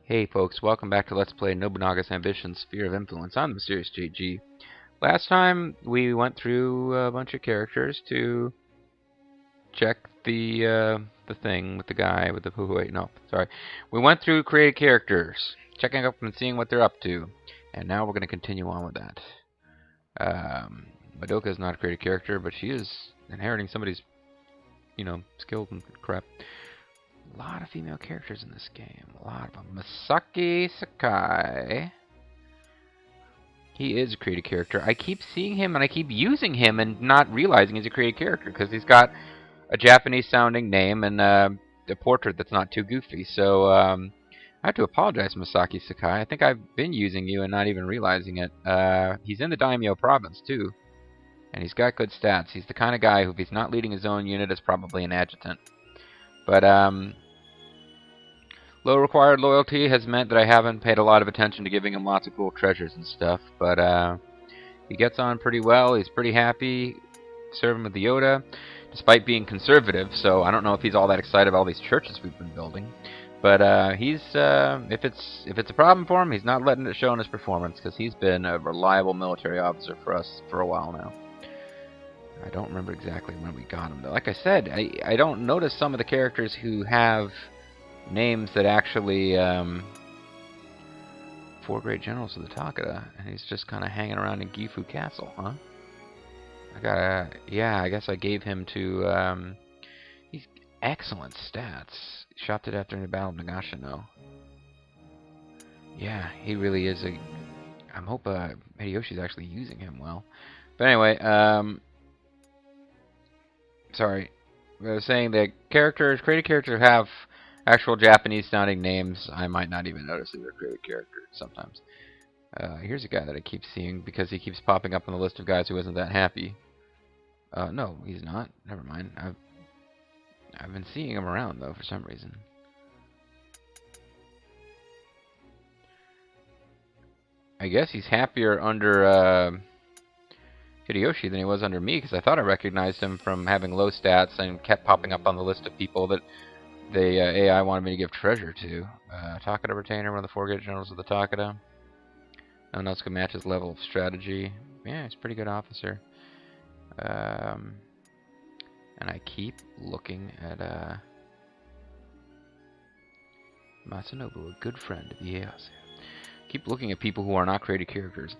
Hey folks, welcome back to Let's Play Nobunaga's Ambition Sphere of Influence. I'm the Mysterious JG. Last time we went through a bunch of characters to check the thing with the guy with the wait, no, sorry. We went through created characters, checking up and seeing what they're up to. And now we're going to continue on with that. Madoka is not a created character, but she is inheriting somebody's, skill and crap. A lot of female characters in this game. A lot of them. Masaki Sakai. He is a created character. I keep seeing him and I keep using him and not realizing he's a created character because he's got a Japanese-sounding name and a portrait that's not too goofy. So I have to apologize, Masaki Sakai. I think I've been using you and not even realizing it. He's in the Daimyo province too, and he's got good stats. He's the kind of guy who, if he's not leading his own unit, is probably an adjutant. But low required loyalty has meant that I haven't paid a lot of attention to giving him lots of cool treasures and stuff. But he gets on pretty well. He's pretty happy serving with the Yoda, despite being conservative. So I don't know if he's all that excited about all these churches we've been building. But he's if it's a problem for him, he's not letting it show in his performance because he's been a reliable military officer for us for a while now. I don't remember exactly when we got him, though. Like I said, I don't notice some of the characters who have names that actually... 4 great generals of the Takeda, and he's just kind of hanging around in Gifu Castle, huh? Yeah, I guess I gave him to... he's excellent stats. Shot to death during the Battle of Nagashino. Yeah, he really is a... I hope Hideyoshi's actually using him well. But anyway, sorry. I was saying that created characters have actual Japanese-sounding names. I might not even notice that they're created characters sometimes. Here's a guy that I keep seeing because he keeps popping up on the list of guys who isn't that happy. No, he's not. Never mind. I've been seeing him around, though, for some reason. I guess he's happier under... Hideyoshi than he was under me, because I thought I recognized him from having low stats and kept popping up on the list of people that the AI wanted me to give treasure to. Takeda Retainer, one of the 4 great generals of the Takeda. No one else can match his level of strategy. Yeah, he's a pretty good officer. And I keep looking at Masanobu, a good friend of the Ieyasu. Keep looking at people who are not created characters.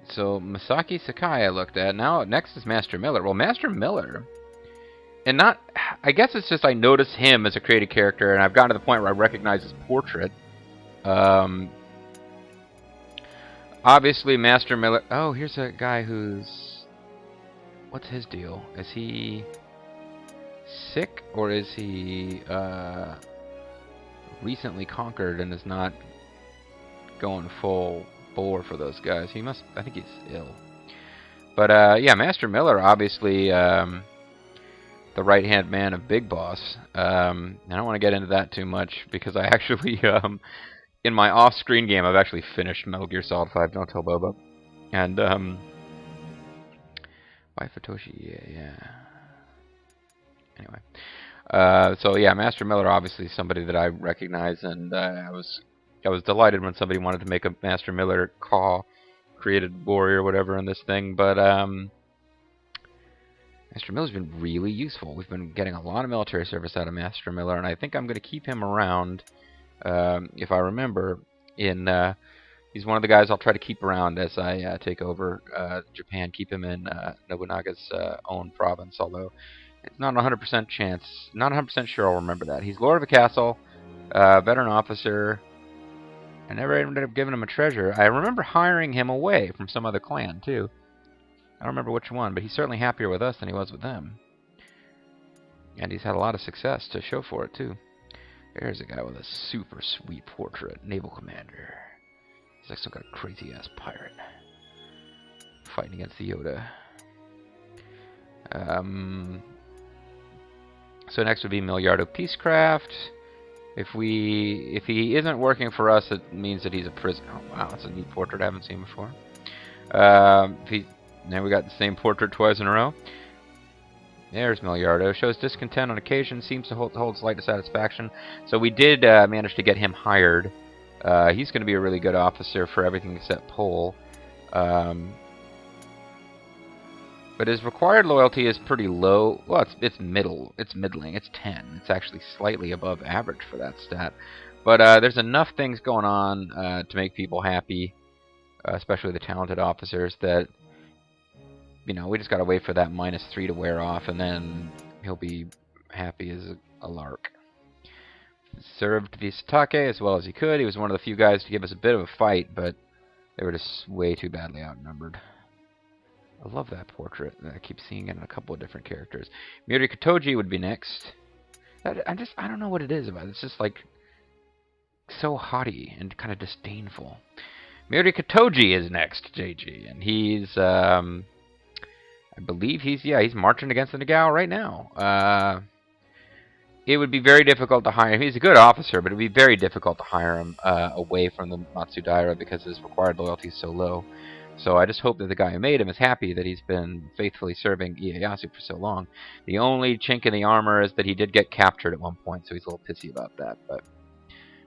So Masaki Sakai I looked at. Now next is Master Miller. Well, Master Miller, and not, I guess it's just I notice him as a created character, and I've gotten to the point where I recognize his portrait. Obviously Master Miller. Oh, here's a guy who's, what's his deal? Is he sick, or is he recently conquered and is not going full bore for those guys? He must, I think he's ill. But yeah, Master Miller, obviously the right-hand man of Big Boss. I don't want to get into that too much because I actually, in my off-screen game, I've actually finished Metal Gear Solid 5, Don't Tell Boba. And, why Futoshi? Yeah. Anyway. So yeah, Master Miller, obviously somebody that I recognize, and I was delighted when somebody wanted to make a Master Miller created warrior or whatever in this thing, but Master Miller's been really useful. We've been getting a lot of military service out of Master Miller, and I think I'm going to keep him around, if I remember. He's one of the guys I'll try to keep around as I take over Japan, keep him in Nobunaga's own province, although it's not a 100% chance, not 100% sure I'll remember that. He's Lord of a Castle, veteran officer. I never ended up giving him a treasure. I remember hiring him away from some other clan, too. I don't remember which one, but he's certainly happier with us than he was with them. And he's had a lot of success to show for it, too. There's a guy with a super sweet portrait. Naval Commander. He's also got a crazy-ass pirate. Fighting against the Yoda. So next would be Miliardo Peacecraft. If he isn't working for us, it means that he's a prisoner. Oh, wow, that's a neat portrait I haven't seen before. Now we got the same portrait twice in a row. There's Miliardo. Shows discontent on occasion. Seems to hold slight dissatisfaction. So we did manage to get him hired He's going to be a really good officer for everything except Pole. But his required loyalty is pretty low. Well, it's middling. It's 10. It's actually slightly above average for that stat. But there's enough things going on to make people happy, especially the talented officers, that we just gotta wait for that -3 to wear off, and then he'll be happy as a lark. Served Visatake as well as he could. He was one of the few guys to give us a bit of a fight, but they were just way too badly outnumbered. I love that portrait. I keep seeing it in a couple of different characters. Miuri Katoji would be next. I don't know what it is about it. It's just like so haughty and kind of disdainful. Miuri Katoji is next, JG, and he's I believe he's marching against the Nagao right now. It would be very difficult to hire him. He's a good officer, but it would be very difficult to hire him away from the Matsudaira because his required loyalty is so low. So I just hope that the guy who made him is happy that he's been faithfully serving Ieyasu for so long. The only chink in the armor is that he did get captured at one point, so he's a little pissy about that, but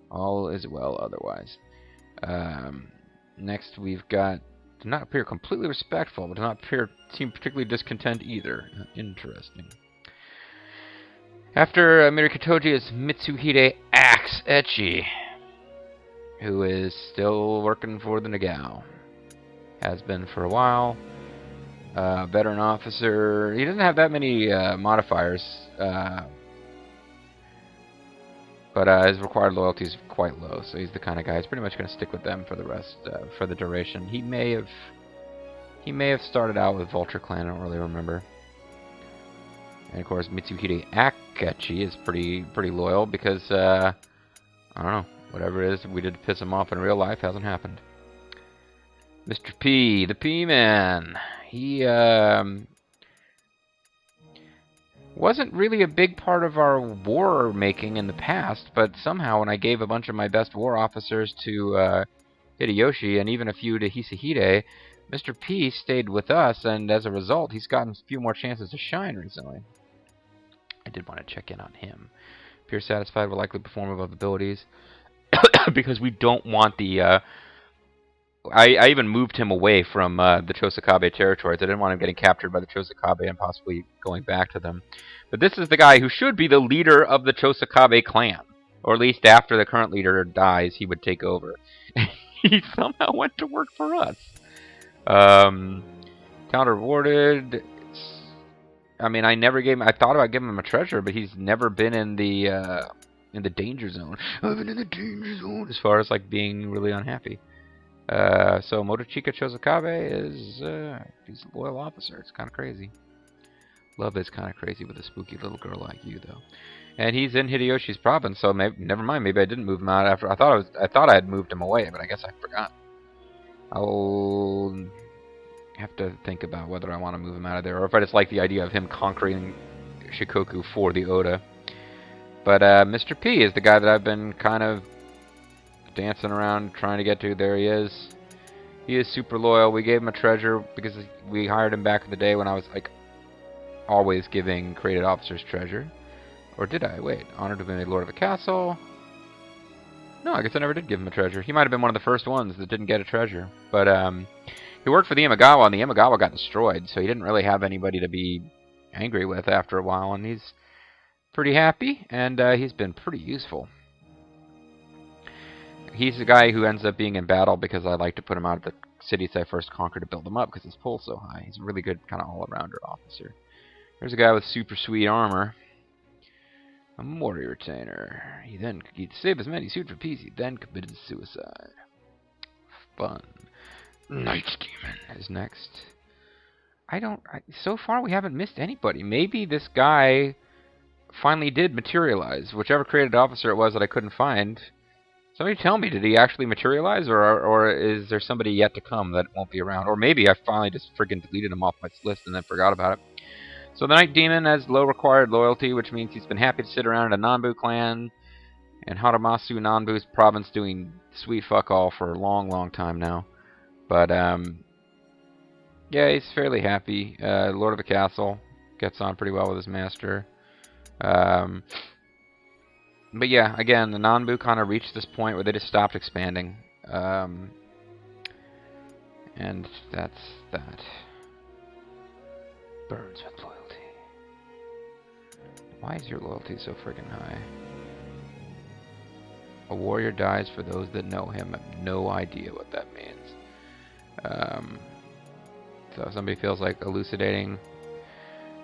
all is well otherwise. Next we've got, do not appear completely respectful, but do not seem particularly discontent either. Interesting. After Mirikatoji is Mitsuhide Axe Echi, who is still working for the Nagao. Has been for a while. Veteran officer. He doesn't have that many modifiers, but his required loyalty is quite low, so he's the kind of guy who's pretty much going to stick with them for the rest, for the duration. He may have started out with Vulture Clan. I don't really remember. And of course, Mitsuhide Akechi is pretty loyal because I don't know, whatever it is we did to piss him off in real life hasn't happened. Mr. P, the P-Man. He wasn't really a big part of our war making in the past, but somehow when I gave a bunch of my best war officers to Hideyoshi and even a few to Hisahide, Mr. P stayed with us, and as a result, he's gotten a few more chances to shine recently. I did want to check in on him. Appears satisfied with likely perform above abilities because we don't want the I even moved him away from the Chosakabe territories. I didn't want him getting captured by the Chosakabe and possibly going back to them. But this is the guy who should be the leader of the Chosakabe clan. Or at least after the current leader dies, he would take over. He somehow went to work for us. Counter rewarded. I mean, I thought about giving him a treasure, but he's never been in the danger zone. I've been in the danger zone as far as like being really unhappy. So Motochika Chosakabe is he's a loyal officer. It's kind of crazy. Love is kind of crazy with a spooky little girl like you, though. And he's in Hideyoshi's province, so never mind. Maybe I didn't move him out after. I thought I had moved him away, but I guess I forgot. I'll have to think about whether I want to move him out of there, or if I just like the idea of him conquering Shikoku for the Oda. But Mr. P is the guy that I've been kind of dancing around trying to get to. There he is. He is super loyal. We gave him a treasure because we hired him back in the day when I was like always giving created officers treasure. Or did I? Wait. Honored to be made Lord of a Castle. No, I guess I never did give him a treasure. He might have been one of the first ones that didn't get a treasure. But he worked for the Imagawa, and the Imagawa got destroyed, so he didn't really have anybody to be angry with after a while, and he's pretty happy, and he's been pretty useful. He's the guy who ends up being in battle because I like to put him out of the cities I first conquered to build him up because his pull's so high. He's a really good kind of all-arounder officer. There's a guy with super sweet armor. A Mori retainer. He to save his men, he sued for peace. He then committed suicide. Fun. Night Demon is next. So far we haven't missed anybody. Maybe this guy finally did materialize. Whichever created officer it was that I couldn't find. Somebody tell me, did he actually materialize, or is there somebody yet to come that won't be around? Or maybe I finally just friggin' deleted him off my list and then forgot about it. So the Night Demon has low required loyalty, which means he's been happy to sit around in a Nanbu clan and Haramasu Nanbu's province doing sweet fuck all for a long, long time now. But, yeah, he's fairly happy. Lord of a Castle. Gets on pretty well with his master. But yeah, again, the Nanbu kind of reached this point where they just stopped expanding. And that's that. Burns with loyalty. Why is your loyalty so friggin' high? A warrior dies for those that know him. I have no idea what that means. So if somebody feels like elucidating,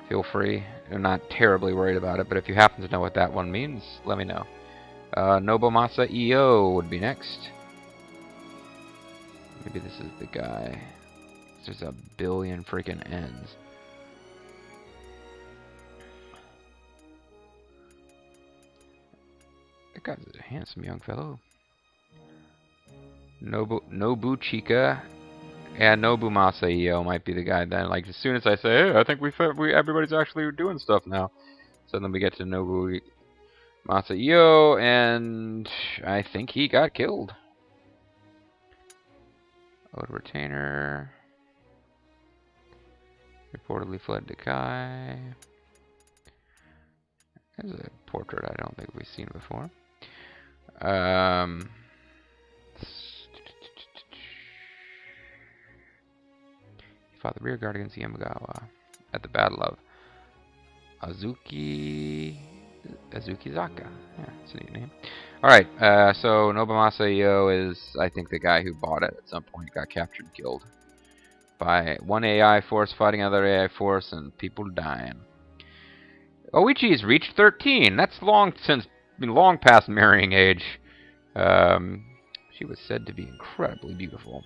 feel free. I'm not terribly worried about it, but if you happen to know what that one means, let me know. Nobunaga EO would be next. Maybe this is the guy. There's a billion freaking N's. That guy's a handsome young fellow. Nobuchika and Nobunaga EO might be the guy then. Like as soon as I say, hey, I think everybody's actually doing stuff now. So then we get to Nobunaga EO, and I think he got killed. Old retainer. Reportedly fled to Kai. There's a portrait I don't think we've seen before. He fought the rear guard against Yamagawa at the Battle of Azukizaka. Yeah, that's a neat name. Alright, so Nobunaga EO is, I think, the guy who bought it at some point. Got captured and killed by one AI force fighting another AI force and people dying. Oichi's reached 13. That's long past marrying age. She was said to be incredibly beautiful.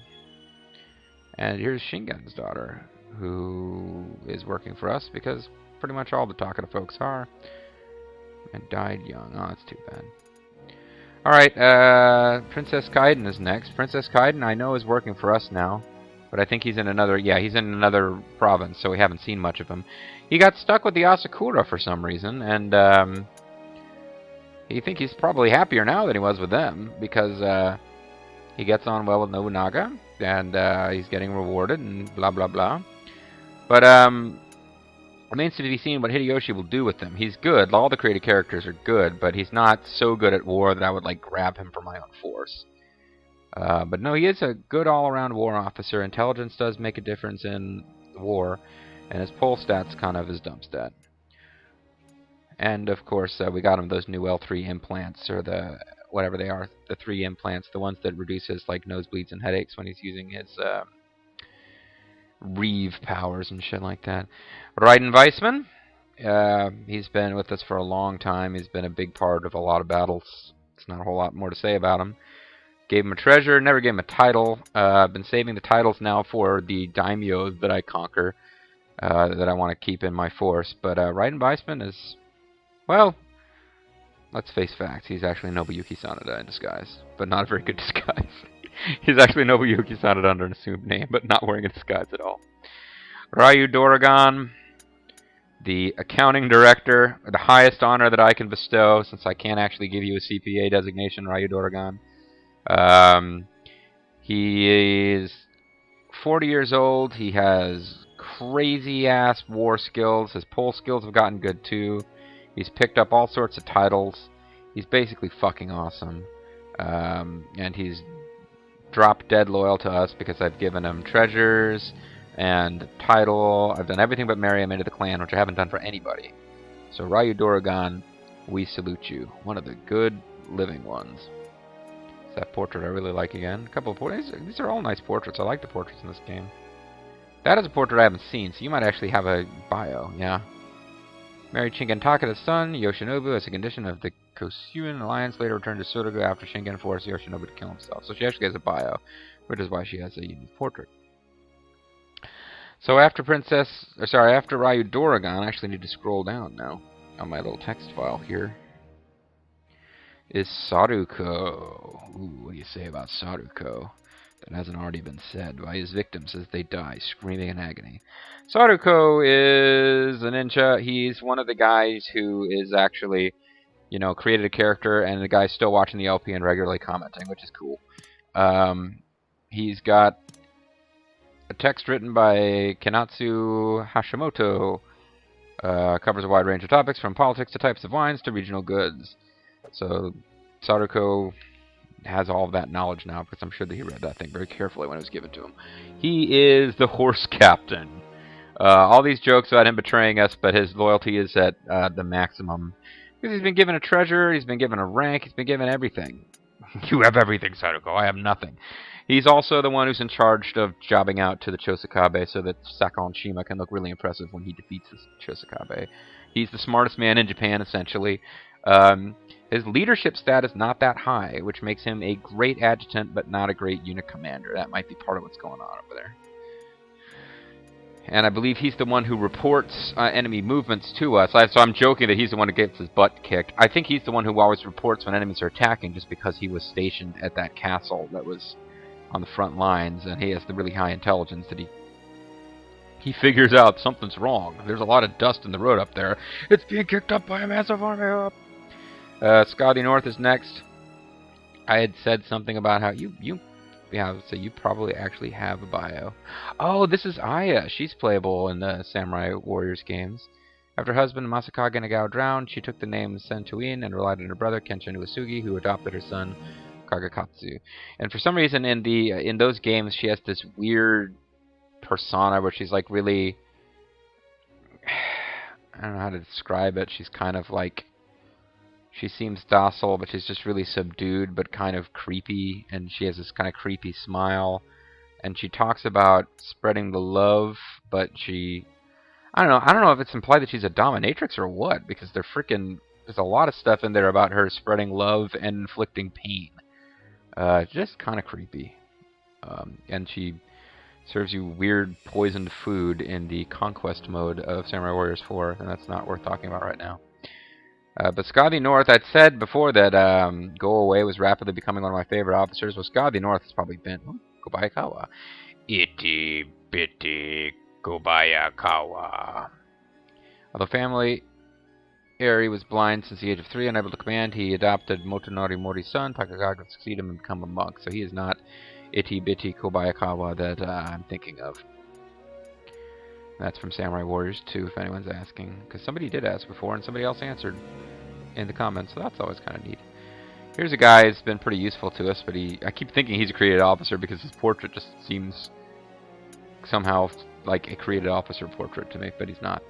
And here's Shingen's daughter, who is working for us because pretty much all the Takeda folks are. And died young. Oh, that's too bad. Alright, Princess Gaiden is next. Princess Gaiden, I know, is working for us now. But I think he's in another, he's in another province, so we haven't seen much of him. He got stuck with the Asakura for some reason, and you think he's probably happier now than he was with them, because he gets on well with Nobunaga, and he's getting rewarded, and blah blah blah. But it remains to be seen what Hideyoshi will do with them. He's good, all the created characters are good, but he's not so good at war that I would like grab him for my own force. But no, he is a good all-around war officer. Intelligence does make a difference in war, and his pole stat's kind of his dump stat. And of course, we got him those new L3 implants, or the whatever they are, the 3 implants, the ones that reduce his like nosebleeds and headaches when he's using his Reeve powers and shit like that. Raiden Weissman, he's been with us for a long time. He's been a big part of a lot of battles. There's not a whole lot more to say about him. Gave him a treasure, never gave him a title. I've been saving the titles now for the daimyos that I conquer, that I want to keep in my force. But Raiden Weissman is, well, let's face facts. He's actually Nobuyuki Sanada in disguise, but not a very good disguise. He's actually Nobuyuki Sanada under an assumed name, but not wearing a disguise at all. Ryu Doragon, the accounting director, the highest honor that I can bestow, since I can't actually give you a CPA designation, Ryu Doragon. He is 40 years old. He has crazy-ass war skills. His pole skills have gotten good, too. He's picked up all sorts of titles. He's basically fucking awesome. And he's drop dead loyal to us because I've given him treasures and title. I've done everything but marry him into the clan, which I haven't done for anybody. So Ryu Doragon, we salute you. One of the good living ones. It's that portrait I really like again. A couple of portraits. These are all nice portraits. I like the portraits in this game. That is a portrait I haven't seen, so you might actually have a bio, yeah. Married Shingen Takeda's son, Yoshinobu, as a condition of the Kosuin alliance, later returned to Suruga after Shingen forced Yoshinobu to kill himself. So she actually has a bio, which is why she has a unique portrait. So after after Ryu Doragon, I actually need to scroll down now on my little text file here, is Saruko. Ooh, what do you say about Saruko? That hasn't already been said by his victims as they die, screaming in agony. Saruko is a ninja. He's one of the guys who is actually, you know, created a character, and the guy's still watching the LP and regularly commenting, which is cool. He's got a text written by Kenatsu Hashimoto. Covers a wide range of topics, from politics to types of wines to regional goods. So Sadako has all of that knowledge now, because I'm sure that he read that thing very carefully when it was given to him. He is the horse captain. All these jokes about him betraying us, but his loyalty is at the maximum. Because he's been given a treasure, he's been given a rank, he's been given everything. You have everything, Sadako. I have nothing. He's also the one who's in charge of jobbing out to the Chosakabe so that Saka and Shima can look really impressive when he defeats the Chosakabe. He's the smartest man in Japan, essentially. His leadership stat is not that high, which makes him a great adjutant, but not a great unit commander. That might be part of what's going on over there. And I believe he's the one who reports enemy movements to us. So I'm joking that he's the one who gets his butt kicked. I think he's the one who always reports when enemies are attacking, just because he was stationed at that castle that was on the front lines, and he has the really high intelligence that he figures out something's wrong. There's a lot of dust in the road up there. It's being kicked up by a massive army up. Scotty North is next. I had said something about how so you probably actually have a bio. Oh, this is Aya. She's playable in the Samurai Warriors games. After her husband Masakage Nagao drowned, she took the name Sentuin and relied on her brother Kenshin Uesugi, who adopted her son Kagekatsu. And for some reason in those games she has this weird persona where she's like really, I don't know how to describe it. She's kind of like, she seems docile, but she's just really subdued, but kind of creepy, and she has this kind of creepy smile. And she talks about spreading the love, but I don't know if it's implied that she's a dominatrix or what, because there's a lot of stuff in there about her spreading love and inflicting pain. Just kind of creepy. And she serves you weird poisoned food in the conquest mode of Samurai Warriors 4, and that's not worth talking about right now. But Scotty North, I'd said before that Go Away was rapidly becoming one of my favorite officers. Well, Scotty North has probably been Kobayakawa. Itty bitty Kobayakawa. Although family Eri was blind since the age of 3, unable to command, he adopted Motonori Mori's son, Takagaga, to succeed him and become a monk. So he is not Itty bitty Kobayakawa that I'm thinking of. That's from Samurai Warriors 2, if anyone's asking. Because somebody did ask before, and somebody else answered in the comments, so that's always kind of neat. Here's a guy who's been pretty useful to us, but I keep thinking he's a created officer because his portrait just seems somehow like a created officer portrait to me, but he's not.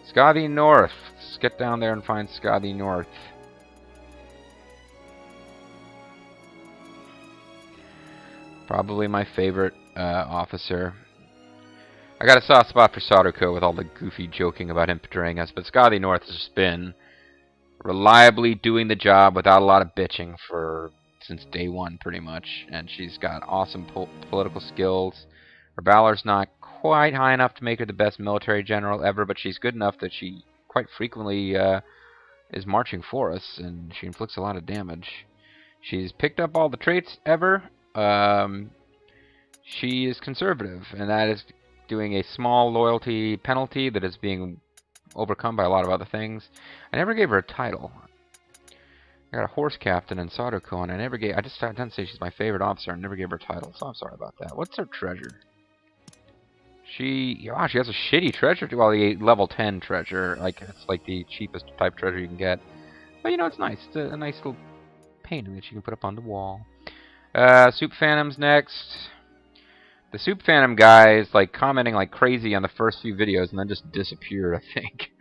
Scotty North. Let's get down there and find Scotty North. Probably my favorite officer. I got a soft spot for Sadako with all the goofy joking about him betraying us, but Scotty North has just been reliably doing the job without a lot of bitching since day one, pretty much. And she's got awesome political skills. Her valor's not quite high enough to make her the best military general ever, but she's good enough that she quite frequently is marching for us, and she inflicts a lot of damage. She's picked up all the traits ever. She is conservative, and that is doing a small loyalty penalty that is being overcome by a lot of other things. I never gave her a title. I got a horse captain in Sadako, and I didn't say she's my favorite officer. I never gave her a title, so I'm sorry about that. What's her treasure? She has a shitty treasure. Well, the level 10 treasure, it's like the cheapest type treasure you can get. But it's nice. It's a nice little painting that you can put up on the wall. Soup Phantom's next. The Soup Phantom guy is commenting like crazy on the first few videos and then just disappeared, I think.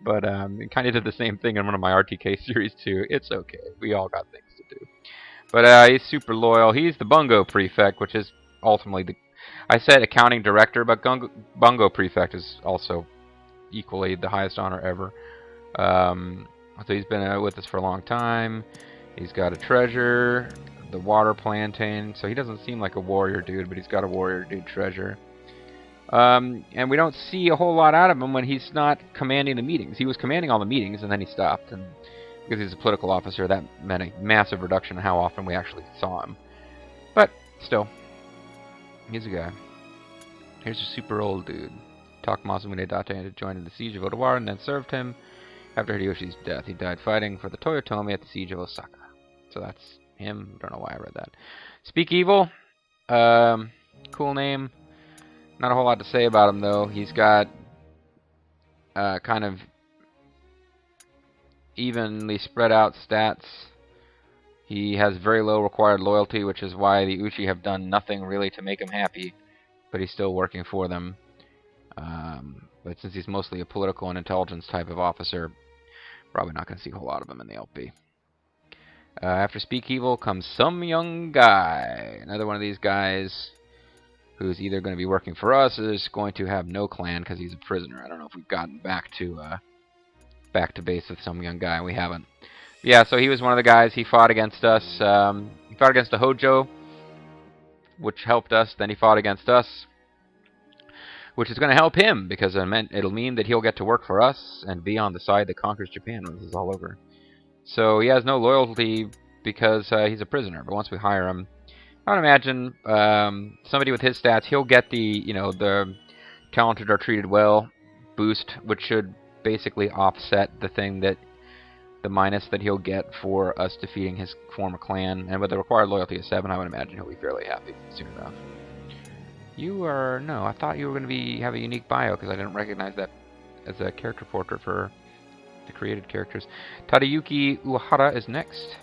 But he kind of did the same thing in one of my RTK series too. It's okay. We all got things to do. But he's super loyal. He's the Bungo Prefect, which is ultimately I said accounting director, but Bungo Prefect is also equally the highest honor ever. So he's been with us for a long time. He's got a treasure, the water plantain, so he doesn't seem like a warrior dude, but he's got a warrior dude treasure. And we don't see a whole lot out of him when he's not commanding the meetings. He was commanding all the meetings, and then he stopped, and because he's a political officer, that meant a massive reduction in how often we actually saw him. But still, he's a guy. Here's a super old dude. Takamasa Date joined in the siege of Odawara and then served him. After Hideyoshi's death, he died fighting for the Toyotomi at the siege of Osaka. So that's him. Don't know why I read that. Speak Evil. Cool name. Not a whole lot to say about him, though. He's got kind of evenly spread out stats. He has very low required loyalty, which is why the Uchi have done nothing really to make him happy, but he's still working for them. But since he's mostly a political and intelligence type of officer, probably not going to see a whole lot of him in the LP. After Speak Evil comes Some Young Guy. Another one of these guys who's either going to be working for us or is going to have no clan because he's a prisoner. I don't know if we've gotten back to base with Some Young Guy. We haven't. Yeah, so he was one of the guys. He fought against us. He fought against the Hojo, which helped us. Then he fought against us, which is going to help him because it'll mean that he'll get to work for us and be on the side that conquers Japan when this is all over. So he has no loyalty because he's a prisoner. But once we hire him, I would imagine somebody with his stats, he'll get the the talented are treated well boost, which should basically offset the minus that he'll get for us defeating his former clan. And with the required loyalty of 7, I would imagine he'll be fairly happy soon enough. No, I thought you were going to have a unique bio because I didn't recognize that as a character portrait for the created characters. Tadayuki Uehara is next.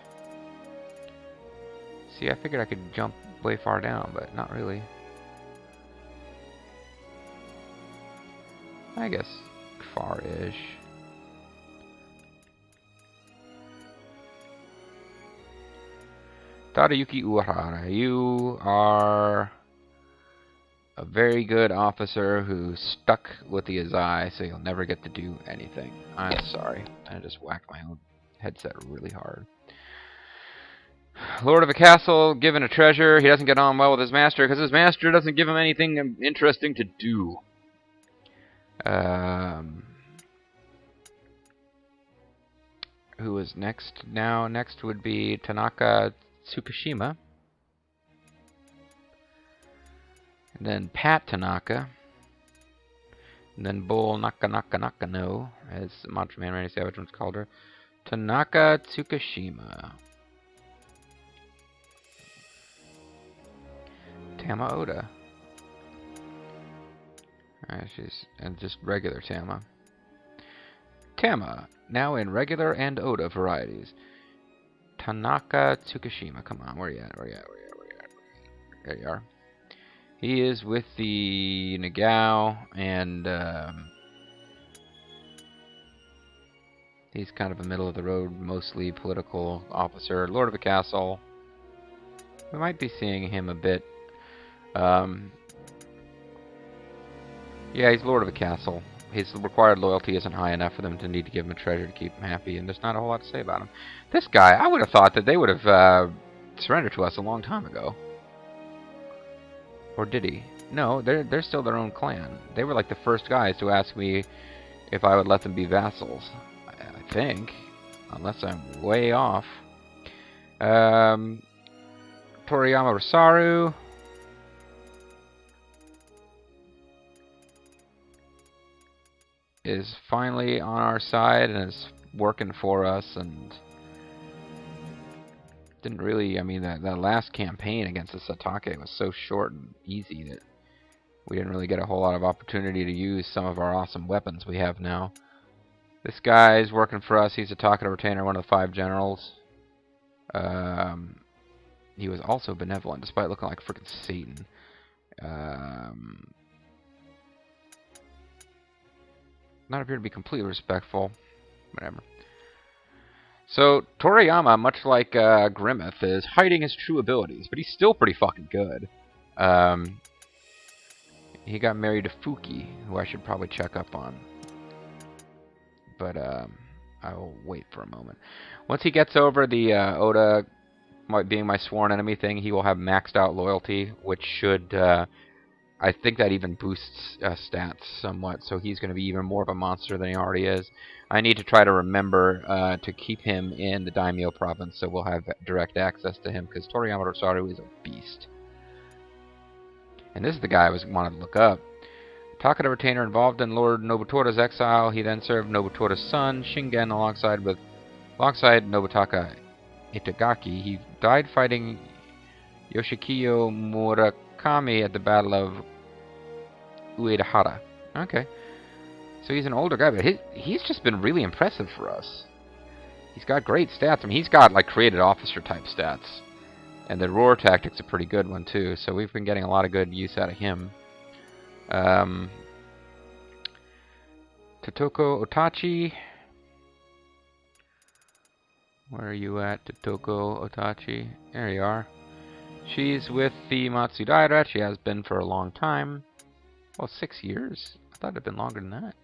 See, I figured I could jump way far down, but not really. I guess far-ish. Tadayuki Uehara, you are a very good officer who's stuck with the Azai, so you'll never get to do anything. I'm sorry. I just whacked my own headset really hard. Lord of a castle, given a treasure. He doesn't get on well with his master because his master doesn't give him anything interesting to do. Who is next now? Next would be Tanaka Tsukishima. And then Pat Tanaka. And then Bull Nakano, as Macho Man Randy Savage once called her. Tanaka Tsukishima. Tama Oda. Alright, and just regular Tama. Tama, now in regular and Oda varieties. Tanaka Tsukishima, come on, where you at? There you are. He is with the Nagao, and he's kind of a middle-of-the-road, mostly political officer. Lord of a castle. We might be seeing him a bit. Yeah, he's Lord of a castle. His required loyalty isn't high enough for them to need to give him a treasure to keep him happy, and there's not a whole lot to say about him. This guy, I would have thought that they would have surrendered to us a long time ago. Or did he? No, they're still their own clan. They were like the first guys to ask me if I would let them be vassals. I think. Unless I'm way off. Toriyama Rosaru. Is finally on our side and is working for us, and didn't really, I mean, that last campaign against the Satake was so short and easy that we didn't really get a whole lot of opportunity to use some of our awesome weapons we have now. This guy's working for us. He's a Takeda retainer, one of the 5 generals. He was also benevolent, despite looking like freaking Satan. Not appear to be completely respectful. Whatever. So, Toriyama, much like Grimmeth, is hiding his true abilities, but he's still pretty fucking good. He got married to Fuki, who I should probably check up on. But, I'll wait for a moment. Once he gets over the Oda being my sworn enemy thing, he will have maxed out loyalty, which should... I think that even boosts stats somewhat, so he's going to be even more of a monster than he already is. I need to try to remember to keep him in the Daimyo province, so we'll have direct access to him, because Toriyama Rosaru is a beast. And this is the guy I wanted to look up. Takeda retainer involved in Lord Nobutora's exile. He then served Nobutora's son, Shingen, alongside Nobutaka Itagaki. He died fighting Yoshikiyo Murakami at the Battle of Uedahara. Okay. So he's an older guy, but he's just been really impressive for us. he's got great stats. I mean, he's got like created officer type stats. And the roar tactic's a pretty good one too, so we've been getting a lot of good use out of him. Kotoko Itachi. Where are you at, Kotoko Itachi? There you are. She's with the Matsudaira. She has been for a long time. Well, 6 years? I thought it had been longer than that.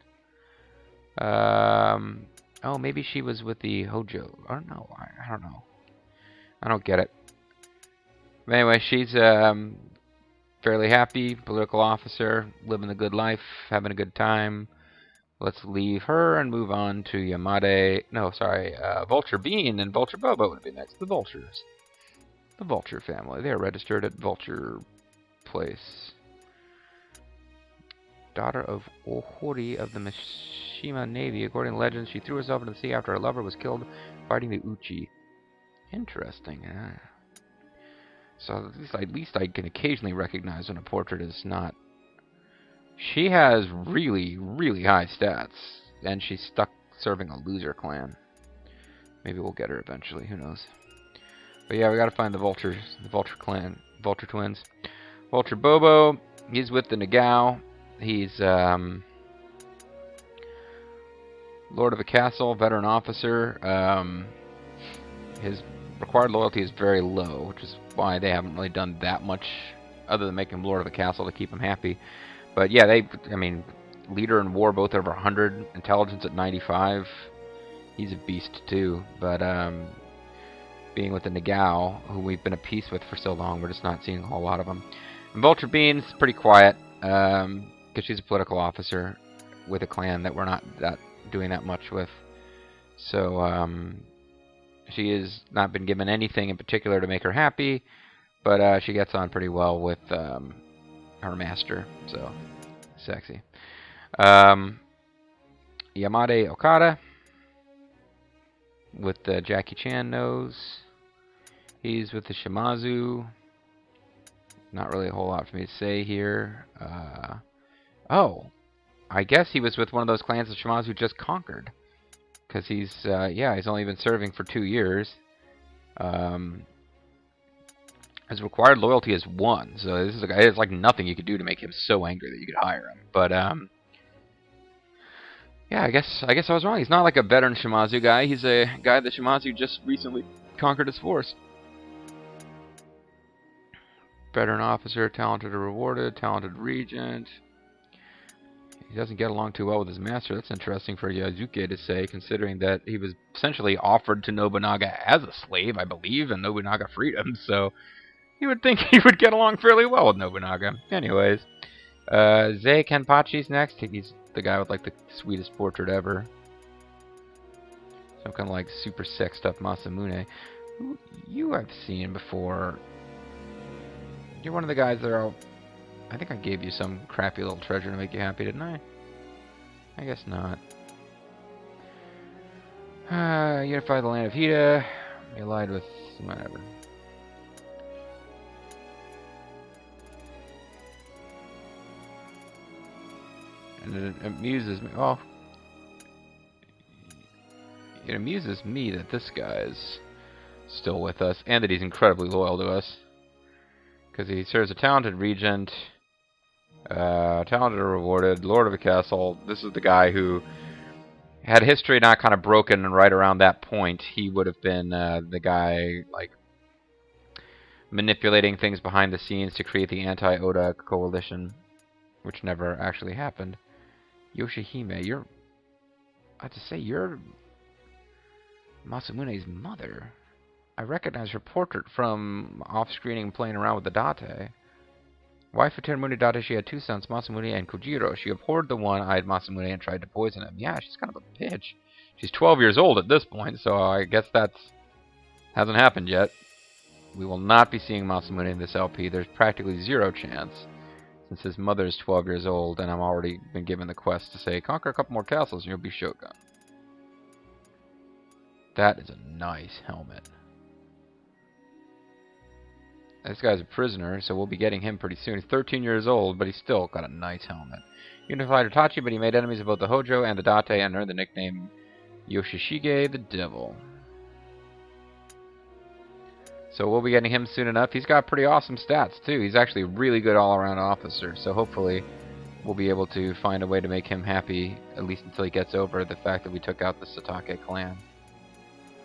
Oh, maybe she was with the Hojo. I don't know. I don't know. I don't get it. But anyway, she's fairly happy, political officer, living the good life, having a good time. Let's leave her and move on to Yamade. No, sorry, Vulture Bean and Vulture Bobo would be next. The Vultures. The Vulture family. They are registered at Vulture Place. Daughter of Ohori of the Mishima Navy. According to legends, she threw herself into the sea after her lover was killed fighting the Uchi. Interesting. So at least I can occasionally recognize when a portrait is not. She has really, really high stats, and she's stuck serving a loser clan. Maybe we'll get her eventually. Who knows? But yeah, we gotta find the Vultures, the Vulture clan, Vulture twins. Vulture Bobo, he's with the Nagao. He's Lord of a castle, veteran officer. His required loyalty is very low, which is why they haven't really done that much other than make him Lord of a castle to keep him happy. But yeah, I mean, leader and war both over 100, intelligence at 95. He's a beast too. But being with the Nagao, who we've been at peace with for so long, we're just not seeing a whole lot of them. And Vulture Bean's pretty quiet, because she's a political officer with a clan that we're not doing that much with. So she has not been given anything in particular to make her happy, but she gets on pretty well with her master, so sexy. Yamade Okada with the Jackie Chan nose. He's with the Shimazu. Not really a whole lot for me to say here. Oh, I guess he was with one of those clans that Shimazu just conquered. Because he's, yeah, he's only been serving for 2 years. His required loyalty is 1, so this is it's like nothing you could do to make him so angry that you could hire him. But yeah, I guess I was wrong. He's not like a veteran Shimazu guy. He's a guy that Shimazu just recently conquered his force. Veteran officer, talented or rewarded, talented regent. He doesn't get along too well with his master. That's interesting for Yazuke to say, considering that he was essentially offered to Nobunaga as a slave, I believe, and Nobunaga freed him, so you would think he would get along fairly well with Nobunaga. Anyways, Zei Kenpachi's next. He's the guy with like the sweetest portrait ever. Some kind of like super sexed up Masamune. Who you I've seen before. You're one of the guys that are... I think I gave you some crappy little treasure to make you happy, didn't I? I guess not. Unify the land of Hida. You allied with... whatever. And it amuses me... well... it amuses me that this guy's still with us, and that he's incredibly loyal to us. Because he serves a talented regent, talented or rewarded, lord of a castle. This is the guy who, had history not kind of broken right around that point, he would have been the guy like manipulating things behind the scenes to create the anti-Oda coalition, which never actually happened. Yoshihime, you're... I have to say, you're Masamune's mother. I recognize her portrait from off-screening playing around with the Date. Wife of Terumune Date, she had 2 sons, Masamune and Kojiro. She abhorred the one-eyed Masamune and tried to poison him. Yeah, she's kind of a bitch. She's 12 years old at this point, so I guess that's... hasn't happened yet. We will not be seeing Masamune in this LP. There's practically 0 chance, since his mother is 12 years old, and I'm already been given the quest to say, conquer a couple more castles and you'll be Shogun. That is a nice helmet. This guy's a prisoner, so we'll be getting him pretty soon. He's 13 years old, but he's still got a nice helmet. Unified Itachi, but he made enemies of both the Hojo and the Date and earned the nickname Yoshishige the Devil. So we'll be getting him soon enough. He's got pretty awesome stats, too. He's actually a really good all-around officer. So hopefully we'll be able to find a way to make him happy, at least until he gets over the fact that we took out the Satake clan.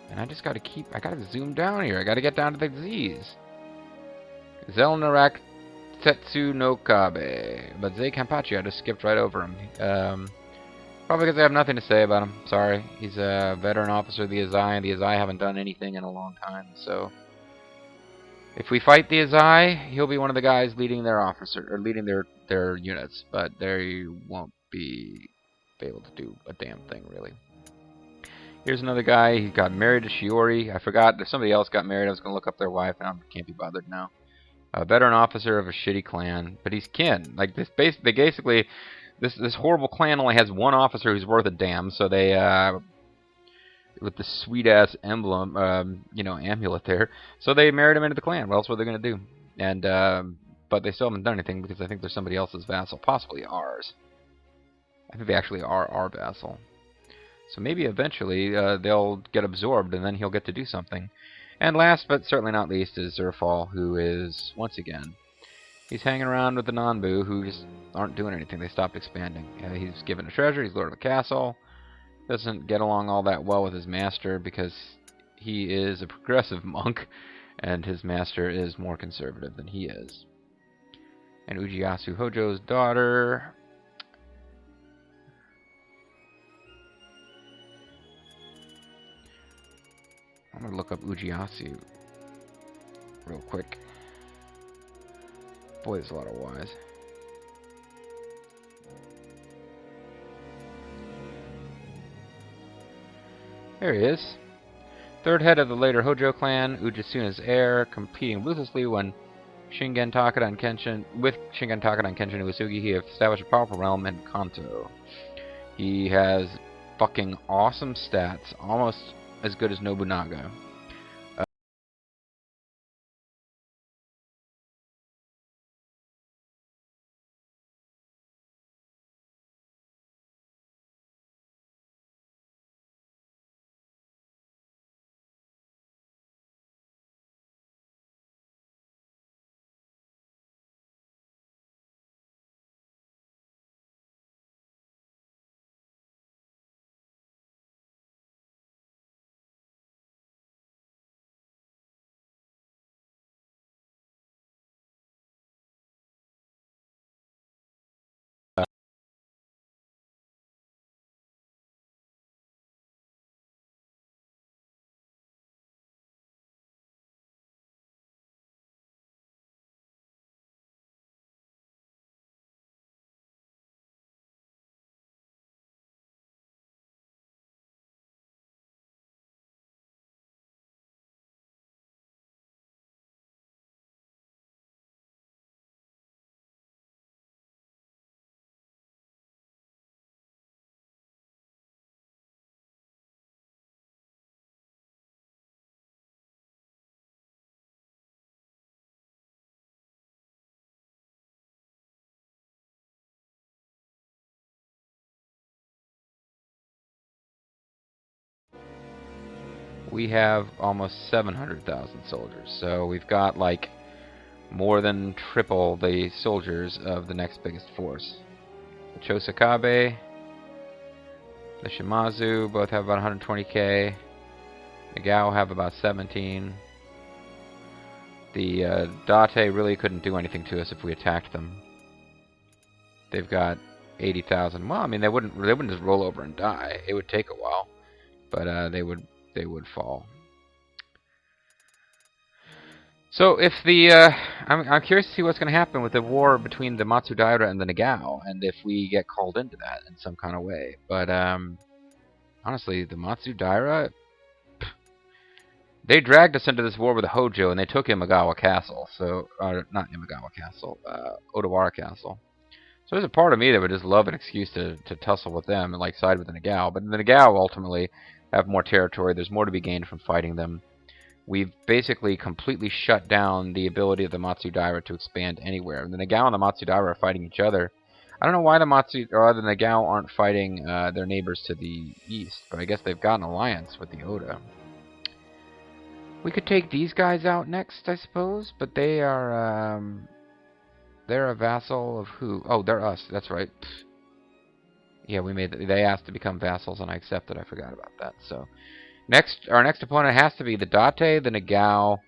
And I just gotta I gotta zoom down here. I gotta get down to the Z's. Zelnarak Tetsu no Kabe. But Zei Kanpachi, I just skipped right over him. Probably because I have nothing to say about him. Sorry. He's a veteran officer of the Azai, and the Azai haven't done anything in a long time. So if we fight the Azai, he'll be one of the guys leading their leading their units, but they won't be able to do a damn thing, really. Here's another guy. He got married to Shiori. I forgot if somebody else got married. I was going to look up their wife, and I can't be bothered now. A veteran officer of a shitty clan, but he's kin. Like this, they basically, this horrible clan only has one officer who's worth a damn. So they, with the sweet ass emblem, you know, amulet there. So they married him into the clan. What else were they going to do? And but they still haven't done anything because I think they're somebody else's vassal, possibly ours. I think they actually are our vassal. So maybe eventually they'll get absorbed, and then he'll get to do something. And last, but certainly not least, is Zerfall, who is, once again, he's hanging around with the Nanbu, who just aren't doing anything. They stopped expanding. He's given a treasure, he's lord of the castle. Doesn't get along all that well with his master, because he is a progressive monk, and his master is more conservative than he is. And Ujiyasu Hojo's daughter... I'm going to look up Ujiyasu real quick. Boy, there's a lot of Y's. There he is. Third head of the later Hojo clan, Ujisuna's heir, competing ruthlessly when Shingen Takeda and Kenshin Uesugi, he established a powerful realm in Kanto. He has fucking awesome stats, almost as good as Nobunaga. We have almost 700,000 soldiers, so we've got like more than triple the soldiers of the next biggest force. The Chosakabe, the Shimazu both have about 120k. Nagao have about 17. The Date really couldn't do anything to us if we attacked them. They've got 80,000. Well, I mean, they wouldn't just roll over and die. It would take a while, but they would fall. So if the I'm curious to see what's going to happen with the war between the Matsudaira and the Nagao, and if we get called into that in some kind of way. But honestly, the Matsudaira, they dragged us into this war with the Hojo, and they took Imagawa Castle. So, not Imagawa Castle, Odawara Castle. So there's a part of me that would just love an excuse to tussle with them and like side with the Nagao. But the Nagao ultimately have more territory. There's more to be gained from fighting them. We've basically completely shut down the ability of the Matsudaira to expand anywhere. The Nagao and the Matsudaira are fighting each other. I don't know why the Nagao aren't fighting their neighbors to the east, but I guess they've got an alliance with the Oda. We could take these guys out next, I suppose, but they are, they're a vassal of who? Oh, they're us, that's right. Yeah, they asked to become vassals, and I accepted. I forgot about that. So, our next opponent has to be the Date, the Nagao,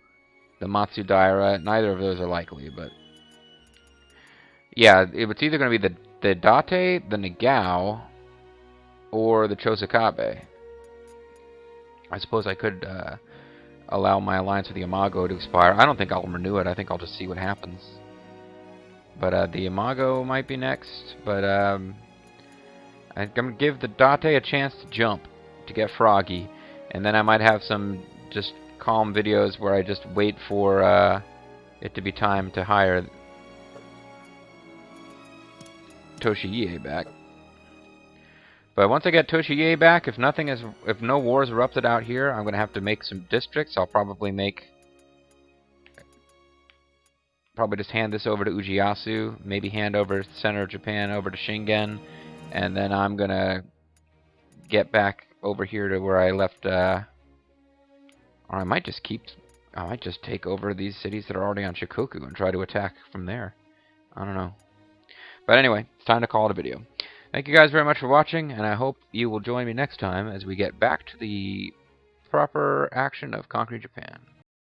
the Matsudaira. Neither of those are likely, but yeah, it's either going to be the Date, the Nagao, or the Chosakabe. I suppose I could allow my alliance with the Imago to expire. I don't think I'll renew it. I think I'll just see what happens. But the Imago might be next. But I'm going to give the Date a chance to jump, to get froggy. And then I might have some just calm videos where I just wait for it to be time to hire Toshiie back. But once I get Toshiie back, if no wars erupted out here, I'm going to have to make some districts. I'll probably just hand this over to Ujiyasu, maybe hand over the center of Japan over to Shingen, and then I'm going to get back over here to where I left, or I might just take over these cities that are already on Shikoku and try to attack from there. I don't know. But anyway, it's time to call it a video. Thank you guys very much for watching, and I hope you will join me next time as we get back to the proper action of conquering Japan.